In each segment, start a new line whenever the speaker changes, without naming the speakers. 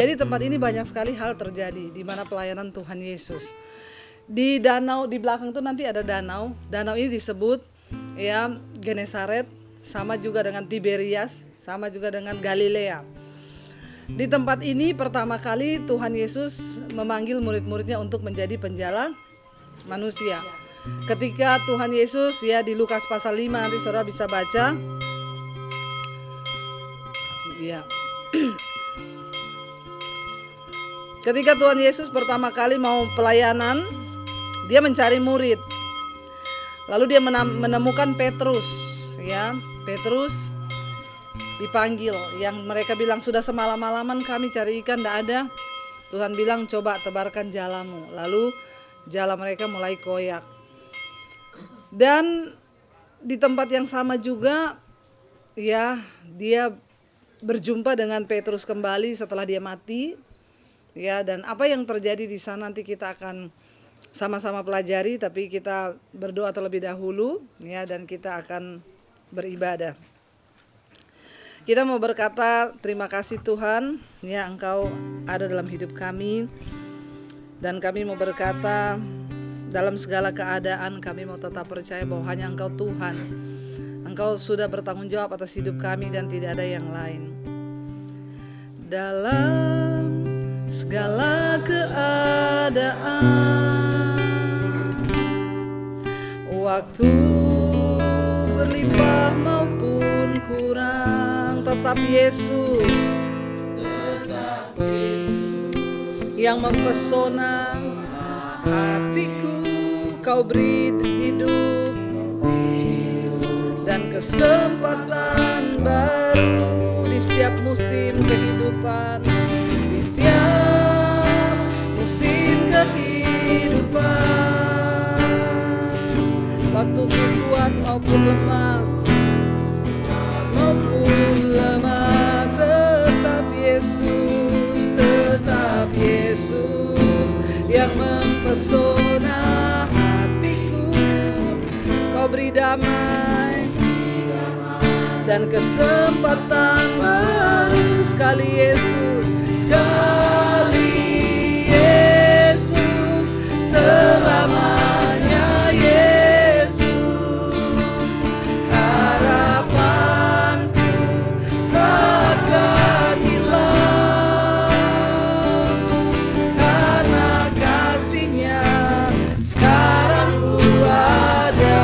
Jadi tempat ini banyak sekali hal terjadi di mana pelayanan Tuhan Yesus. Di danau di belakang itu nanti ada danau. Danau ini disebut ya Genesaret, sama juga dengan Tiberias, sama juga dengan Galilea. Di tempat ini pertama kali Tuhan Yesus memanggil murid-muridnya untuk menjadi penjala manusia. Ketika Tuhan Yesus ya di Lukas pasal 5 nanti saudara bisa baca. Ya. Ketika Tuhan Yesus pertama kali mau pelayanan, dia mencari murid. Lalu dia menemukan Petrus, ya. Petrus dipanggil, yang mereka bilang sudah semalam-malaman kami cari ikan tidak ada. Tuhan bilang coba tebarkan jalamu. Lalu jala mereka mulai koyak. Dan di tempat yang sama juga, ya, dia berjumpa dengan Petrus kembali setelah dia mati. Ya, dan apa yang terjadi di sana nanti kita akan sama-sama pelajari, tapi kita berdoa terlebih dahulu ya, dan kita akan beribadah. Kita mau berkata terima kasih Tuhan ya, Engkau ada dalam hidup kami, dan kami mau berkata dalam segala keadaan kami mau tetap percaya bahwa hanya Engkau Tuhan. Engkau sudah bertanggung jawab atas hidup kami dan tidak ada yang lain. Dalam segala keadaan, waktu berlimpah maupun kurang, tetap Yesus yang mempesona hatiku. Kau beri hidup dan kesempatan baru di setiap musim kehidupan, di setiap musim kehidupan. Waktu ku kuat maupun lemah, tetap Yesus yang mempesona hatiku. Kau beri damai dan kesempatan baru sekali Yesus, selamanya Yesus. Harapanku takkan hilang karena kasih-Nya. Sekarang ku ada,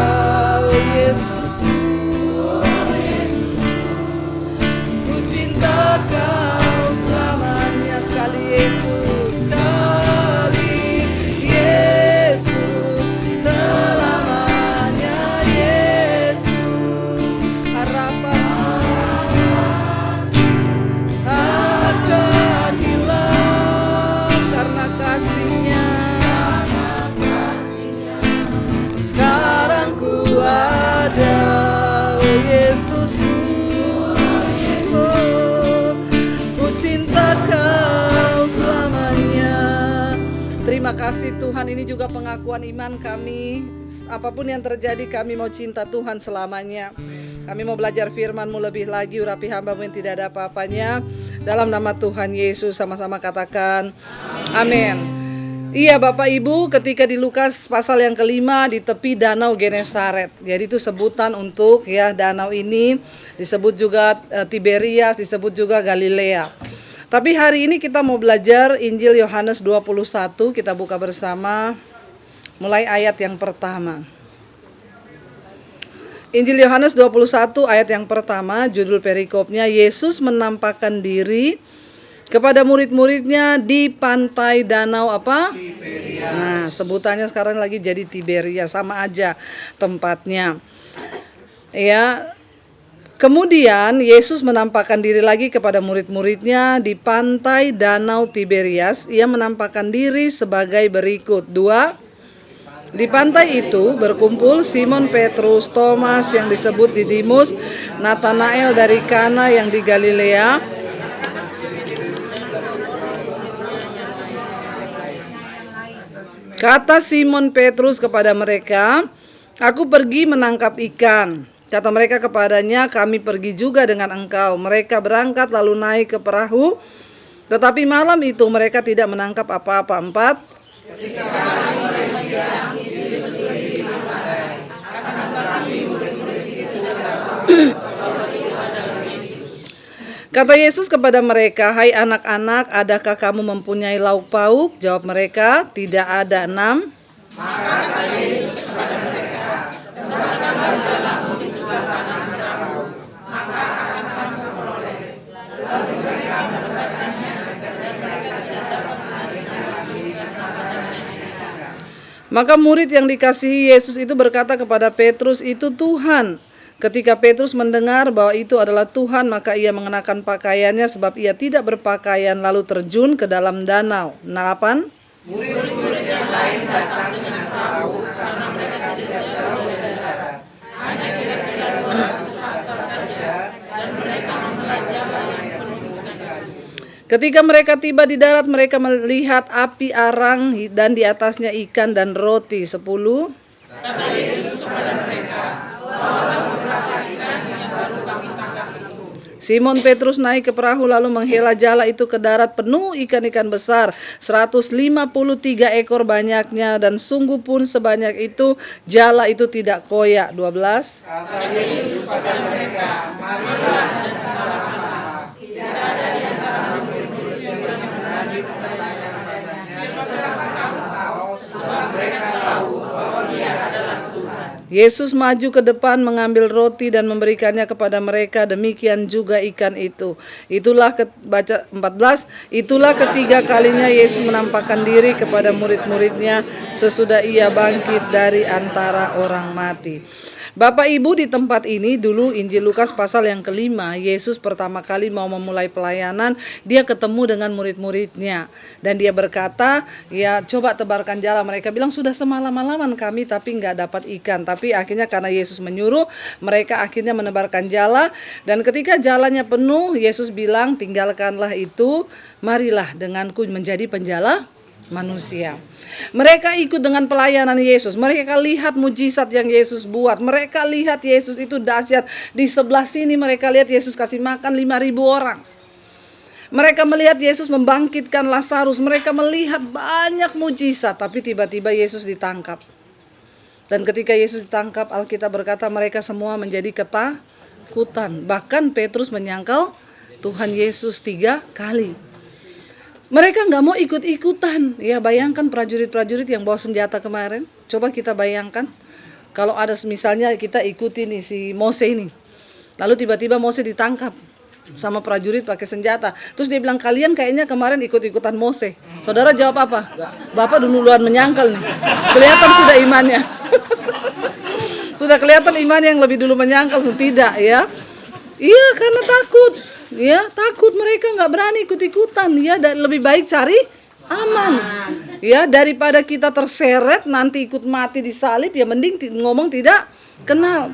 oh Yesusku, ku cinta Kau selamanya. Sekali Yesus, sekali Yesus, selamanya Yesus. Harapanku takkan hilang karena kasih-Nya. Sekarang ku ada, oh Yesusku, oh, ku cinta Kau selamanya. Terima kasih Tuhan, ini juga pengakuan iman kami. Apapun yang terjadi kami mau cinta Tuhan selamanya. Kami mau belajar firman-Mu lebih lagi, urapi hamba-Mu yang tidak ada apa-apanya. Dalam nama Tuhan Yesus sama-sama katakan amin. Iya Bapak Ibu, ketika di Lukas pasal yang kelima di tepi danau Genesaret. Jadi itu sebutan untuk ya danau ini, disebut juga Tiberias, disebut juga Galilea. Tapi hari ini kita mau belajar Injil Yohanes 21, kita buka bersama mulai ayat yang pertama. Injil Yohanes 21 ayat yang pertama, judul perikopnya Yesus menampakkan diri kepada murid-muridnya di pantai danau apa? Tiberias. Nah, sebutannya sekarang lagi jadi Tiberias, sama aja tempatnya. Ya. Kemudian Yesus menampakkan diri lagi kepada murid-muridnya di pantai danau Tiberias. Ia menampakkan diri sebagai berikut. 2. Di pantai itu berkumpul Simon Petrus, Thomas yang disebut Didimus, Natanael dari Kana yang di Galilea, kata Simon Petrus kepada mereka, "Aku pergi menangkap ikan." Kata mereka kepadanya, "Kami pergi juga dengan engkau." Mereka berangkat lalu naik ke perahu, tetapi malam itu mereka tidak menangkap apa-apa. 4. Kata Yesus kepada mereka, "Hai anak-anak, adakah kamu mempunyai lauk pauk?" Jawab mereka, "Tidak ada." 6. Maka kata Yesus kepada mereka, "Tempatkanlah jalamu di sebelah kanan perahu, maka akan kamu peroleh." Lalu mereka mendekatkannya, dan mereka tidak dapat menariknya lagi dengan badannya. Maka murid yang dikasihi Yesus itu berkata kepada Petrus, "Itu Tuhan." Ketika Petrus mendengar bahwa itu adalah Tuhan, maka ia mengenakan pakaiannya sebab ia tidak berpakaian, lalu terjun ke dalam danau. 8. Murid-murid yang lain datang dengan perahu karena mereka tidak jauh dari darat, hanya kira-kira 200 hasta saja, dan mereka memelajalah yang penuh dengan kayu. Ketika mereka tiba di darat, mereka melihat api arang dan di atasnya ikan dan roti. 10. Kata Yesus kepada mereka, "Bawalah beberapa ikan yang baru kami tangkap itu." Simon Petrus naik ke perahu lalu menghela jala itu ke darat penuh ikan-ikan besar, 153 ekor banyaknya, dan sungguh pun sebanyak itu jala itu tidak koyak. 12. Kata Yesus kepada mereka, "Marilah dan sama-sama. Tidak ada di antara murid-murid yang berani bertanya kepadanya, siapa kamu tahu? Sebab mereka tahu bahwa dia adalah Tuhan." Yesus maju ke depan mengambil roti dan memberikannya kepada mereka, demikian juga ikan itu. Baca 14, itulah ketiga kalinya Yesus menampakkan diri kepada murid-muridnya sesudah ia bangkit dari antara orang mati. Bapak Ibu, di tempat ini dulu Injil Lukas pasal yang kelima, Yesus pertama kali mau memulai pelayanan, dia ketemu dengan murid-muridnya. Dan dia berkata, "Ya coba tebarkan jala." Mereka bilang, "Sudah semalam-malaman kami tapi nggak dapat ikan." Tapi akhirnya karena Yesus menyuruh, mereka akhirnya menebarkan jala. Dan ketika jalannya penuh, Yesus bilang, "Tinggalkanlah itu, marilah denganku menjadi penjala manusia." Mereka ikut dengan pelayanan Yesus. Mereka lihat mujizat yang Yesus buat. Mereka lihat Yesus itu dahsyat. Di sebelah sini mereka lihat Yesus kasih makan 5.000 orang. Mereka melihat Yesus membangkitkan Lazarus. Mereka melihat banyak mujizat. Tapi tiba-tiba Yesus ditangkap. Dan ketika Yesus ditangkap, Alkitab berkata mereka semua menjadi ketakutan. Bahkan Petrus menyangkal Tuhan Yesus 3 kali. Mereka nggak mau ikut-ikutan. Ya, bayangkan prajurit-prajurit yang bawa senjata kemarin. Coba kita bayangkan. Kalau ada misalnya kita ikuti nih si Mose ini. Lalu tiba-tiba Mose ditangkap sama prajurit pakai senjata. Terus dia bilang, "Kalian kayaknya kemarin ikut-ikutan Mose." Saudara jawab apa? "Bapak duluan menyangkal nih." Kelihatan sudah imannya. Sudah kelihatan iman yang lebih dulu menyangkal. Tidak ya. Iya, karena takut. Ya, takut, mereka nggak berani ikut-ikutan. Ya, lebih baik cari aman. Ya, daripada kita terseret nanti ikut mati disalib, ya mending ngomong tidak kenal.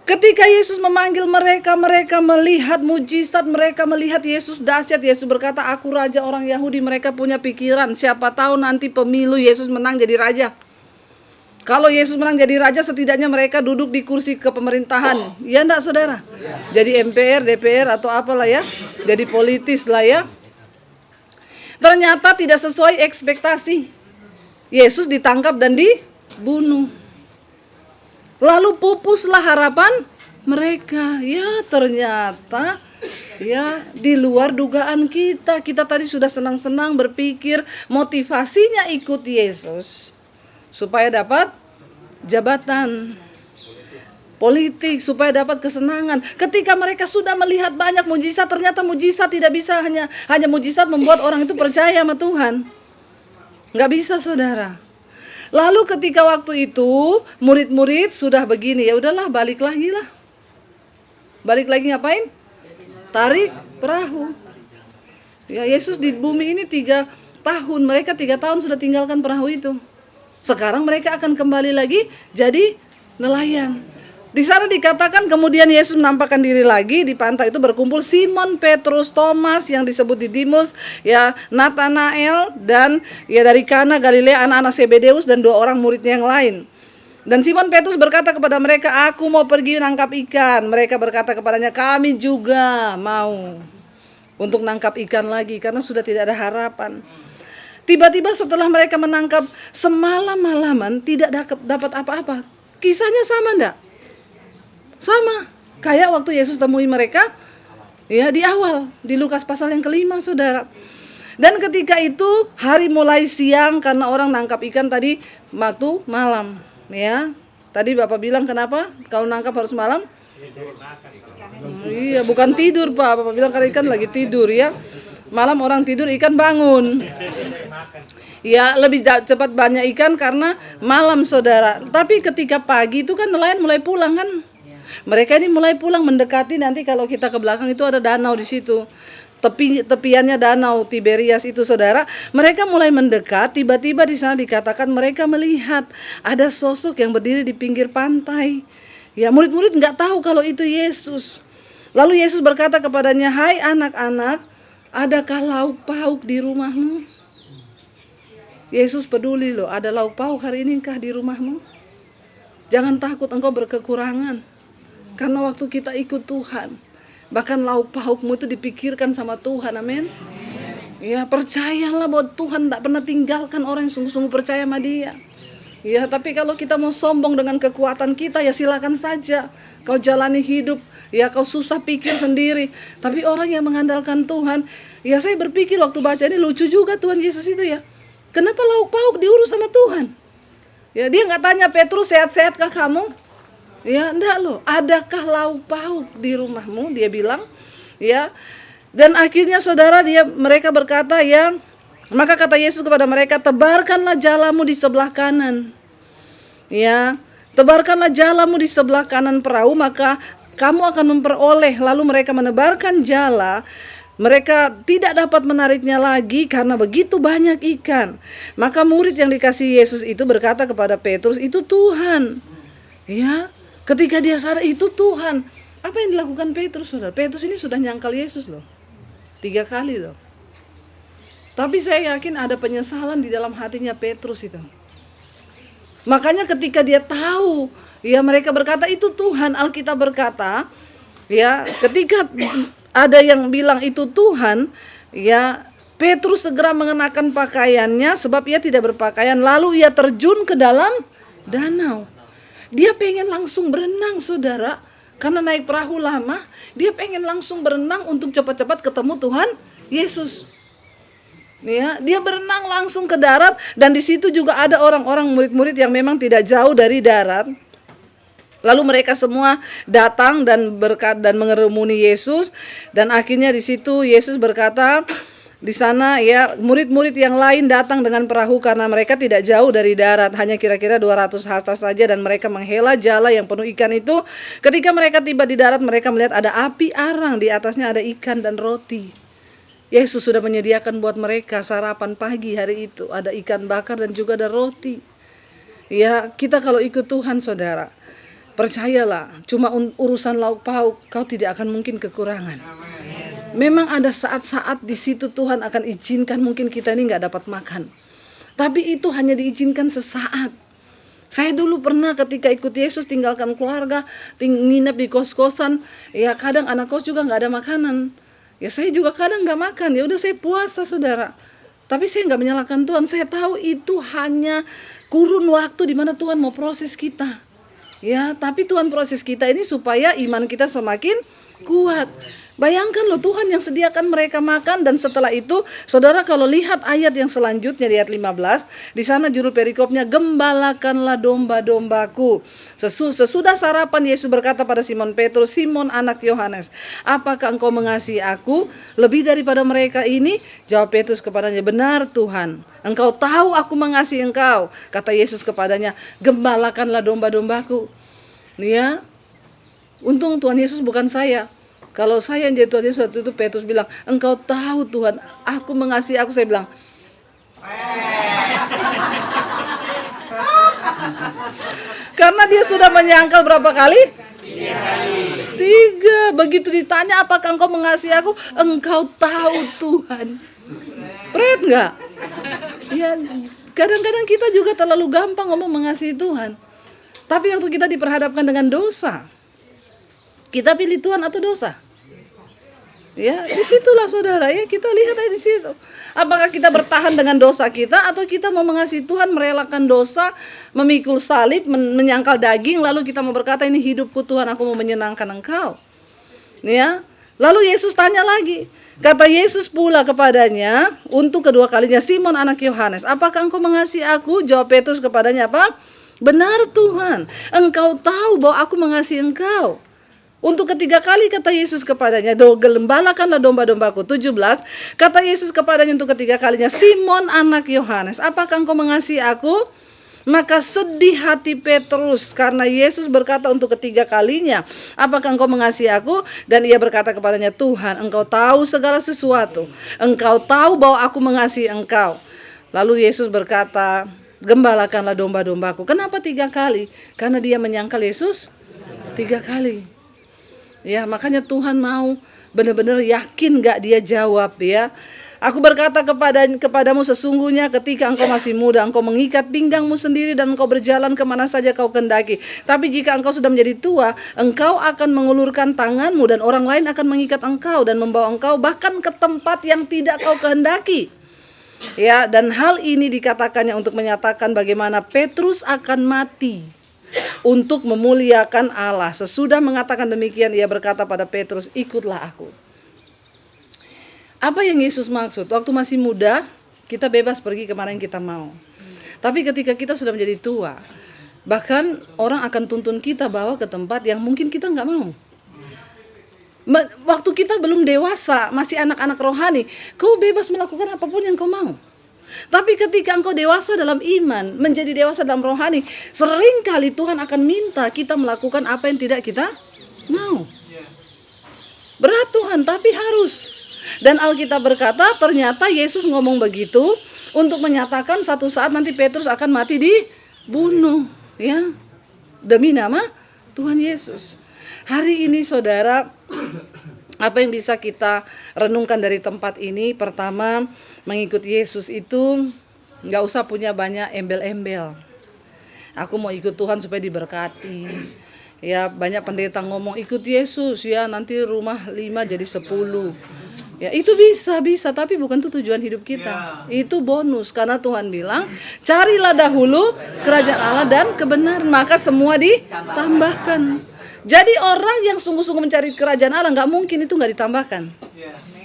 Ketika Yesus memanggil mereka, mereka melihat mujizat, mereka melihat Yesus dahsyat. Yesus berkata, "Aku raja orang Yahudi." Mereka punya pikiran, siapa tahu nanti pemilu Yesus menang jadi raja. Kalau Yesus menang jadi raja, setidaknya mereka duduk di kursi kepemerintahan. Ya enggak, saudara? Jadi MPR, DPR atau apalah ya. Jadi politis lah ya. Ternyata tidak sesuai ekspektasi. Yesus ditangkap dan dibunuh. Lalu pupuslah harapan mereka. Ya, ternyata Ya, di luar dugaan kita. Kita tadi sudah senang-senang berpikir motivasinya ikut Yesus supaya dapat jabatan politik, supaya dapat kesenangan. Ketika mereka sudah melihat banyak mujizat, ternyata mujizat tidak bisa hanya mujizat membuat orang itu percaya sama Tuhan. Nggak bisa, saudara. Lalu ketika waktu itu murid-murid sudah begini, ya udahlah balik lagi lah. Balik lagi ngapain? Tarik perahu. Ya, Yesus di bumi ini 3 tahun, mereka 3 tahun sudah tinggalkan perahu itu. Sekarang mereka akan kembali lagi jadi nelayan. Di sana dikatakan kemudian Yesus menampakkan diri lagi di pantai itu, berkumpul Simon, Petrus, Thomas yang disebut Didimus, ya Nathanael, dan ya dari Kana Galilea anak-anak Zebedeus dan 2 orang muridnya yang lain. Dan Simon Petrus berkata kepada mereka, "Aku mau pergi menangkap ikan." Mereka berkata kepadanya, "Kami juga mau untuk nangkap ikan lagi karena sudah tidak ada harapan." Tiba-tiba setelah mereka menangkap semalam-malaman tidak dapat apa-apa. Kisahnya sama enggak? Sama kayak waktu Yesus temui mereka ya di awal di Lukas pasal yang ke-5, saudara. Dan ketika itu hari mulai siang karena orang nangkap ikan tadi waktu malam, ya. Tadi Bapak bilang kenapa kalau nangkap harus malam? Iya, bukan tidur, Pak. Bapak bilang karena ikan lagi tidur, ya. Malam orang tidur, ikan bangun. Ya, lebih cepat banyak ikan karena malam, saudara. Tapi ketika pagi itu kan nelayan mulai pulang kan. Mereka ini mulai pulang mendekati, nanti kalau kita ke belakang itu ada danau di situ. Tepiannya danau Tiberias itu, saudara. Mereka mulai mendekat, tiba-tiba di sana dikatakan mereka melihat ada sosok yang berdiri di pinggir pantai. Ya, murid-murid nggak tahu kalau itu Yesus. Lalu Yesus berkata kepadanya, "Hai anak-anak, adakah lauk pauk di rumahmu?" Yesus peduli loh, ada lauk pauk hari ini kah di rumahmu? Jangan takut engkau berkekurangan. Karena waktu kita ikut Tuhan, bahkan lauk paukmu itu dipikirkan sama Tuhan, amin. Ya, percayalah bahwa Tuhan tidak pernah tinggalkan orang yang sungguh-sungguh percaya sama Dia. Ya, tapi kalau kita mau sombong dengan kekuatan kita, ya silakan saja. Kau jalani hidup, ya kau susah pikir sendiri. Tapi orang yang mengandalkan Tuhan, ya saya berpikir waktu baca ini lucu juga Tuhan Yesus itu ya. Kenapa lauk pauk diurus sama Tuhan? Ya, dia nggak tanya Petrus, sehat-sehatkah kamu? Ya, enggak loh. Adakah lauk pauk di rumahmu? Dia bilang, ya. Dan akhirnya saudara mereka berkata, ya. Maka kata Yesus kepada mereka, "Tebarkanlah jalamu di sebelah kanan." Ya, tebarkanlah jalamu di sebelah kanan perahu, maka kamu akan memperoleh. Lalu mereka menebarkan jala. Mereka tidak dapat menariknya lagi karena begitu banyak ikan. Maka murid yang dikasihi Yesus itu berkata kepada Petrus, "Itu Tuhan." Ya. Ketika dia sadar itu Tuhan, apa yang dilakukan Petrus, saudara? Petrus ini sudah nyangkal Yesus loh, 3 kali loh. Tapi saya yakin ada penyesalan di dalam hatinya Petrus itu. Makanya ketika dia tahu, ya mereka berkata itu Tuhan, Alkitab berkata, ya ketika ada yang bilang itu Tuhan, ya Petrus segera mengenakan pakaiannya sebab ia tidak berpakaian, lalu ia terjun ke dalam danau. Dia pengen langsung berenang, saudara. Karena naik perahu lama, dia pengen langsung berenang untuk cepat-cepat ketemu Tuhan Yesus. Ya, dia berenang langsung ke darat, dan di situ juga ada orang-orang murid-murid yang memang tidak jauh dari darat. Lalu mereka semua datang dan mengerumuni Yesus, dan akhirnya di situ Yesus berkata, di sana ya murid-murid yang lain datang dengan perahu karena mereka tidak jauh dari darat, hanya kira-kira 200 hasta saja, dan mereka menghela jala yang penuh ikan itu. Ketika mereka tiba di darat, mereka melihat ada api arang, di atasnya ada ikan dan roti. Yesus sudah menyediakan buat mereka sarapan pagi hari itu, ada ikan bakar dan juga ada roti. Ya, kita kalau ikut Tuhan, saudara, percayalah, cuma urusan lauk pauk kau tidak akan mungkin kekurangan. Memang ada saat-saat di situ Tuhan akan izinkan mungkin kita ini nggak dapat makan. Tapi itu hanya diizinkan sesaat. Saya dulu pernah ketika ikut Yesus tinggalkan keluarga, nginep di kos-kosan, ya kadang anak kos juga nggak ada makanan. Ya saya juga kadang nggak makan, ya udah saya puasa, saudara. Tapi saya nggak menyalahkan Tuhan, saya tahu itu hanya kurun waktu di mana Tuhan mau proses kita. Ya, tapi Tuhan proses kita ini supaya iman kita semakin kuat. Bayangkan loh, Tuhan yang sediakan mereka makan. Dan setelah itu, saudara kalau lihat ayat yang selanjutnya di ayat 15, di sana judul perikopnya, gembalakanlah domba-dombaku. Sesudah sarapan, Yesus berkata pada Simon Petrus, Simon anak Yohanes, apakah engkau mengasihi aku lebih daripada mereka ini? Jawab Petrus kepadanya, benar Tuhan, engkau tahu aku mengasihi engkau. Kata Yesus kepadanya, gembalakanlah domba-dombaku. Ya, untung Tuhan Yesus bukan saya. Kalau saya yang jadi Tuhan Yesus, waktu itu Petrus bilang, engkau tahu Tuhan, aku mengasihi aku. Saya bilang, karena dia sudah menyangkal berapa kali? 3. Begitu ditanya, apakah engkau mengasihi aku? Engkau tahu Tuhan. Berat nggak? Ya, kadang-kadang kita juga terlalu gampang ngomong mengasihi Tuhan. Tapi waktu kita diperhadapkan dengan dosa, kita pilih Tuhan atau dosa? Ya, disitulah saudara, ya kita lihat aja di situ. Apakah kita bertahan dengan dosa kita atau kita mau mengasihi Tuhan, merelakan dosa, memikul salib, menyangkal daging, lalu kita mau berkata, ini hidupku Tuhan, aku mau menyenangkan Engkau. Ya, lalu Yesus tanya lagi. Kata Yesus pula kepadanya untuk kedua kalinya, Simon anak Yohanes, apakah engkau mengasihi aku? Jawab Petrus kepadanya apa? Benar Tuhan, engkau tahu bahwa aku mengasihi engkau. Untuk ketiga kali kata Yesus kepadanya, gembalakanlah domba-dombaku. 17, kata Yesus kepadanya untuk ketiga kalinya, Simon anak Yohanes, apakah engkau mengasihi aku? Maka sedih hati Petrus karena Yesus berkata untuk ketiga kalinya, apakah engkau mengasihi aku? Dan ia berkata kepadanya, Tuhan, engkau tahu segala sesuatu. Engkau tahu bahwa aku mengasihi engkau. Lalu Yesus berkata, gembalakanlah domba-dombaku. Kenapa 3 kali? Karena dia menyangkal Yesus 3 kali. Ya, makanya Tuhan mau benar-benar yakin gak dia jawab ya. Aku berkata kepadamu sesungguhnya ketika engkau masih muda, engkau mengikat pinggangmu sendiri dan engkau berjalan kemana saja kau kehendaki. Tapi jika engkau sudah menjadi tua, engkau akan mengulurkan tanganmu dan orang lain akan mengikat engkau dan membawa engkau bahkan ke tempat yang tidak kau kehendaki. Ya, dan hal ini dikatakannya untuk menyatakan bagaimana Petrus akan mati untuk memuliakan Allah. Sesudah mengatakan demikian, ia berkata pada Petrus, ikutlah aku. Apa yang Yesus maksud? Waktu masih muda, kita bebas pergi kemana yang kita mau. Tapi ketika kita sudah menjadi tua, bahkan orang akan tuntun kita bawa ke tempat yang mungkin kita nggak mau. Waktu kita belum dewasa, masih anak-anak rohani, kau bebas melakukan apapun yang kau mau. Tapi ketika engkau dewasa dalam iman, menjadi dewasa dalam rohani, seringkali Tuhan akan minta kita melakukan apa yang tidak kita mau. Berat Tuhan, tapi harus. Dan Alkitab berkata, ternyata Yesus ngomong begitu untuk menyatakan satu saat nanti Petrus akan mati dibunuh, ya, demi nama Tuhan Yesus. Hari ini saudara, apa yang bisa kita renungkan dari tempat ini? Pertama, mengikut Yesus itu gak usah punya banyak embel-embel. Aku mau ikut Tuhan supaya diberkati. Ya, banyak pendeta ngomong ikut Yesus ya, nanti rumah 5 jadi 10. Ya, itu bisa, tapi bukan itu tujuan hidup kita. Itu bonus, karena Tuhan bilang, carilah dahulu kerajaan Allah dan kebenaran, maka semua ditambahkan. Jadi orang yang sungguh-sungguh mencari kerajaan Allah, nggak mungkin itu nggak ditambahkan.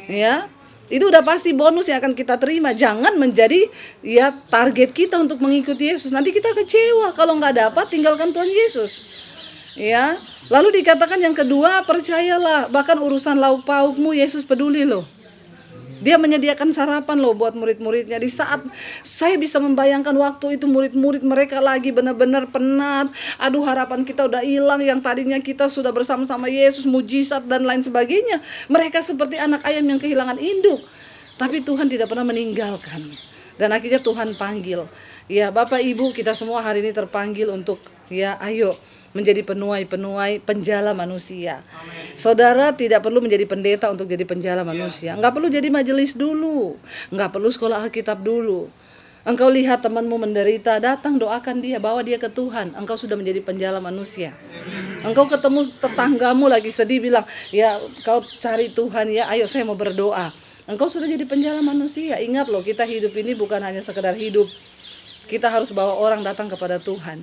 Ya, itu udah pasti bonus yang akan kita terima. Jangan menjadi ya target kita untuk mengikuti Yesus. Nanti kita kecewa kalau nggak dapat, tinggalkan Tuhan Yesus. Ya, lalu dikatakan yang kedua, percayalah, bahkan urusan lauk paukmu Yesus peduli loh. Dia menyediakan sarapan loh buat murid-muridnya. Di saat saya bisa membayangkan waktu itu murid-murid mereka lagi benar-benar penat. Aduh, harapan kita udah hilang, yang tadinya kita sudah bersama-sama Yesus, mujizat dan lain sebagainya. Mereka seperti anak ayam yang kehilangan induk. Tapi Tuhan tidak pernah meninggalkan. Dan akhirnya Tuhan panggil. Ya, Bapak Ibu, kita semua hari ini terpanggil untuk ya ayo menjadi penuai-penuai penjala manusia. Amen. Saudara tidak perlu menjadi pendeta untuk jadi penjala manusia. Enggak perlu jadi majelis dulu. Enggak perlu sekolah Alkitab dulu. Engkau lihat temanmu menderita, datang doakan dia, bawa dia ke Tuhan. Engkau sudah menjadi penjala manusia. Engkau ketemu tetanggamu lagi sedih, bilang, ya kau cari Tuhan ya, ayo saya mau berdoa. Engkau sudah jadi penjala manusia. Ingat loh, kita hidup ini bukan hanya sekedar hidup. Kita harus bawa orang datang kepada Tuhan.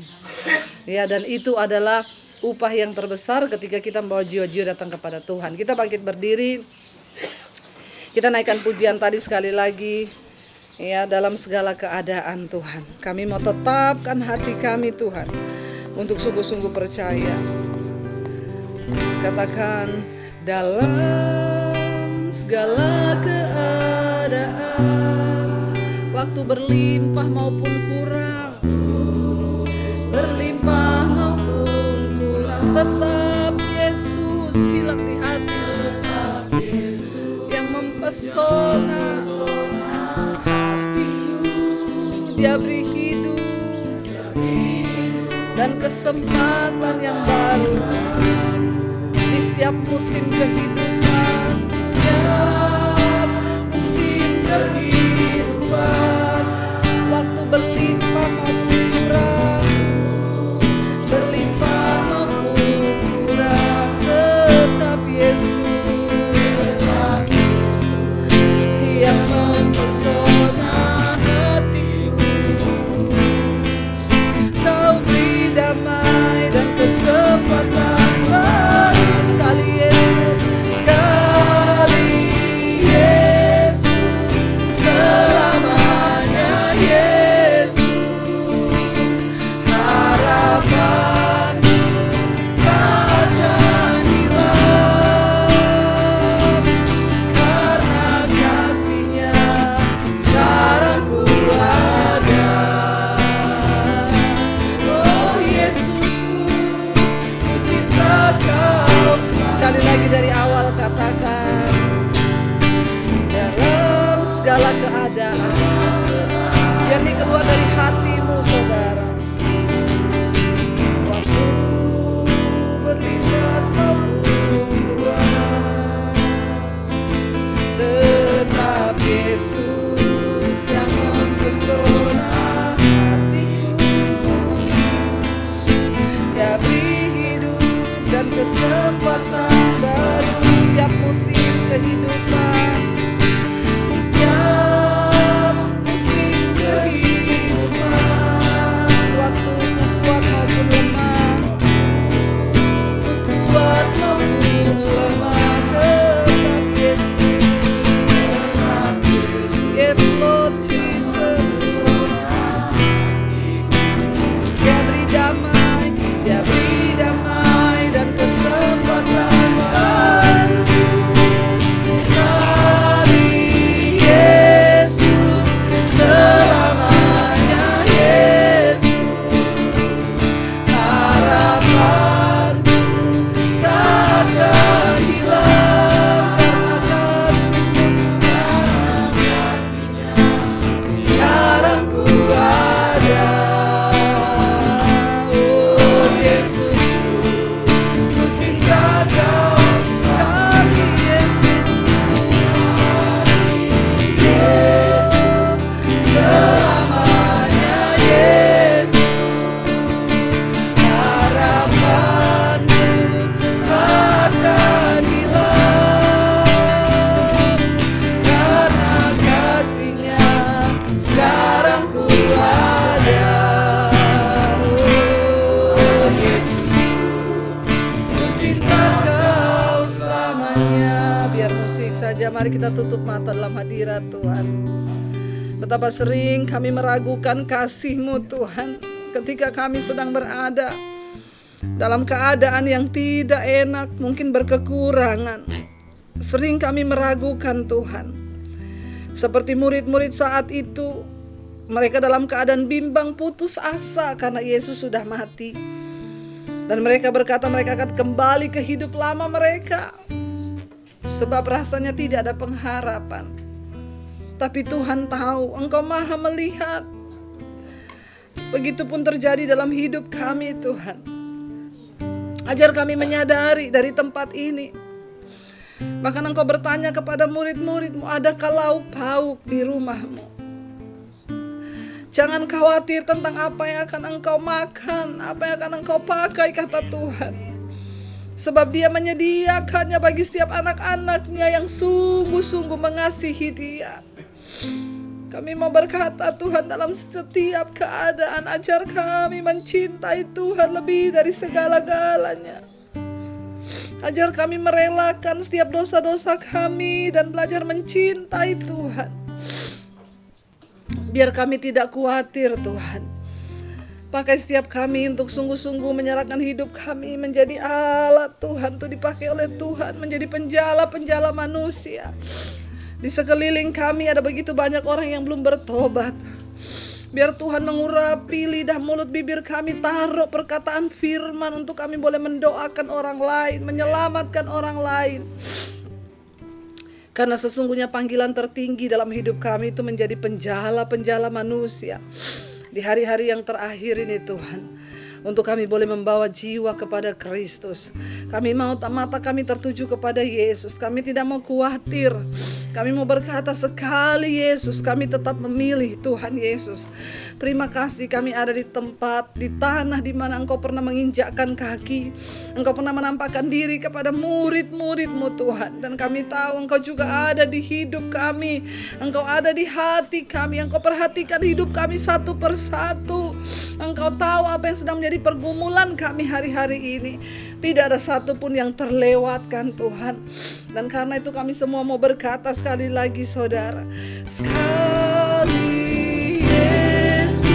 Ya, dan itu adalah upah yang terbesar ketika kita membawa jiwa-jiwa datang kepada Tuhan. Kita bangkit berdiri, kita naikkan pujian tadi sekali lagi. Ya, dalam segala keadaan Tuhan, kami mau tetapkan hati kami Tuhan untuk sungguh-sungguh percaya. Katakan, dalam segala keadaan, waktu berlimpah maupun kurang, berlimpah maupun kurang, tetap Yesus bilang di hati, yang mempesona Dia beri hidup dan kesempatan yang baru di setiap musim kehidupan, di setiap musim kehidupan, waktu berlimpah maupun kurang, berlimpah maupun kurang, tetap Yesus yang mempesona. Damai dan kesempatan baru sekali Yesus, selamanya Yesus, harapanku takkan hilang, karena kasih-Nya sekarang ku ada. Sekali lagi dari awal katakan, dalam segala keadaan, biar dikeluar dari hatimu saudara. Waktu berlipat maupun kurang, tetap Yesus yang mempesona hatiku. Dia beri hidup dan kesempatan baru di setiap musim kehidupan, di setiap musim kehidupan. Waktu ku kuat maupun lemah, ku kuat maupun lemah, tetap Yesus. Yes Lord Jesus. Dia beri damai, Dia beri damai dan kesempatan baru sekali Yesus, selamanya Yesus, harapanku takkan hilang, karena kasih-Nya sekarang ku ada. Mari kita tutup mata dalam hadirat Tuhan. Betapa sering kami meragukan kasih-Mu Tuhan, ketika kami sedang berada dalam keadaan yang tidak enak, mungkin berkekurangan. Sering kami meragukan Tuhan. Seperti murid-murid saat itu, mereka dalam keadaan bimbang, putus asa karena Yesus sudah mati. Dan mereka berkata mereka akan kembali ke hidup lama mereka, sebab rasanya tidak ada pengharapan. Tapi Tuhan tahu, Engkau Maha melihat. Begitupun terjadi dalam hidup kami Tuhan. Ajar kami menyadari dari tempat ini. Bahkan Engkau bertanya kepada murid-murid-Mu, adakah lauk pauk di rumah-Mu? Jangan khawatir tentang apa yang akan engkau makan, apa yang akan engkau pakai, kata Tuhan. Sebab Dia menyediakannya bagi setiap anak-anak-Nya yang sungguh-sungguh mengasihi Dia. Kami mau berkata Tuhan, dalam setiap keadaan ajar kami mencintai Tuhan lebih dari segala-galanya. Ajar kami merelakan setiap dosa-dosa kami dan belajar mencintai Tuhan. Biar kami tidak khawatir Tuhan. Pakai setiap kami untuk sungguh-sungguh menyerahkan hidup kami menjadi alat Tuhan, untuk dipakai oleh Tuhan menjadi penjala-penjala manusia. Di sekeliling kami ada begitu banyak orang yang belum bertobat. Biar Tuhan mengurapi lidah mulut bibir kami, taruh perkataan firman untuk kami boleh mendoakan orang lain, menyelamatkan orang lain. Karena sesungguhnya panggilan tertinggi dalam hidup kami itu menjadi penjala-penjala manusia. Di hari-hari yang terakhir ini Tuhan, untuk kami boleh membawa jiwa kepada Kristus. Kami mau mata kami tertuju kepada Yesus. Kami tidak mau khawatir. Kami mau berkata sekali Yesus, kami tetap memilih Tuhan Yesus. Terima kasih kami ada di tempat, di tanah di mana Engkau pernah menginjakkan kaki. Engkau pernah menampakkan diri kepada murid-murid-Mu Tuhan. Dan kami tahu Engkau juga ada di hidup kami. Engkau ada di hati kami. Engkau perhatikan hidup kami satu persatu. Engkau tahu apa yang sedang menjadi pergumulan kami hari-hari ini. Tidak ada satupun yang terlewatkan Tuhan. Dan karena itu kami semua mau berkata sekali lagi saudara, sekali Yesus,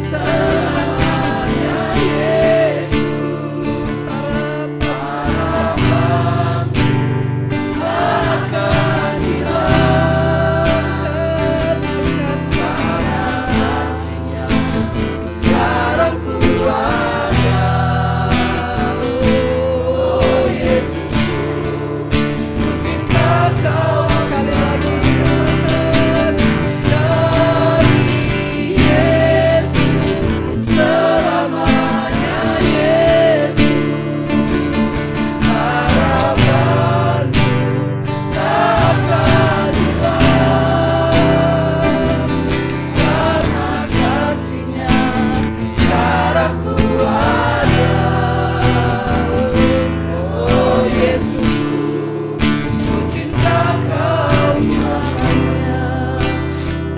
selamanya Yesus, harapan akan hilangkan kasih-Nya. Sekarang ku ada, oh Yesus, ku cinta Kau. Sekali lagi sekali Yesus, selamanya Yesus, harapanku takkan hilang karena kasih-Nya. Sekarang ku ada, oh Yesusku, ku cinta Kau selamanya.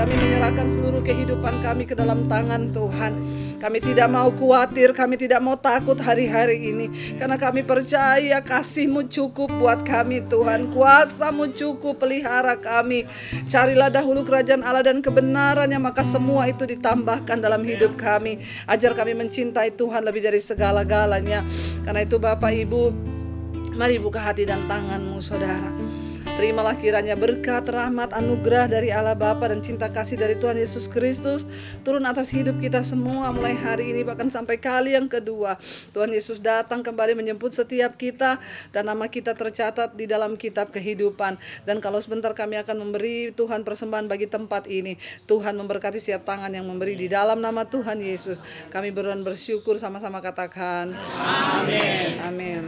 Kami menyerahkan seluruh kehidupan kami ke dalam tangan Tuhan. Kami tidak mau khawatir, kami tidak mau takut hari-hari ini. Karena kami percaya kasih-Mu cukup buat kami Tuhan. Kuasa-Mu cukup pelihara kami. Carilah dahulu kerajaan Allah dan kebenarannya, maka semua itu ditambahkan dalam hidup kami. Ajar kami mencintai Tuhan lebih dari segala-galanya. Karena itu Bapak Ibu, mari buka hati dan tangan-Mu saudara. Terimalah kiranya berkat, rahmat, anugerah dari Allah Bapa dan cinta kasih dari Tuhan Yesus Kristus turun atas hidup kita semua mulai hari ini bahkan sampai kali yang kedua. Tuhan Yesus datang kembali menjemput setiap kita dan nama kita tercatat di dalam kitab kehidupan. Dan kalau sebentar kami akan memberi Tuhan persembahan bagi tempat ini. Tuhan memberkati setiap tangan yang memberi di dalam nama Tuhan Yesus. Kami bersyukur, sama-sama katakan amin. Amin.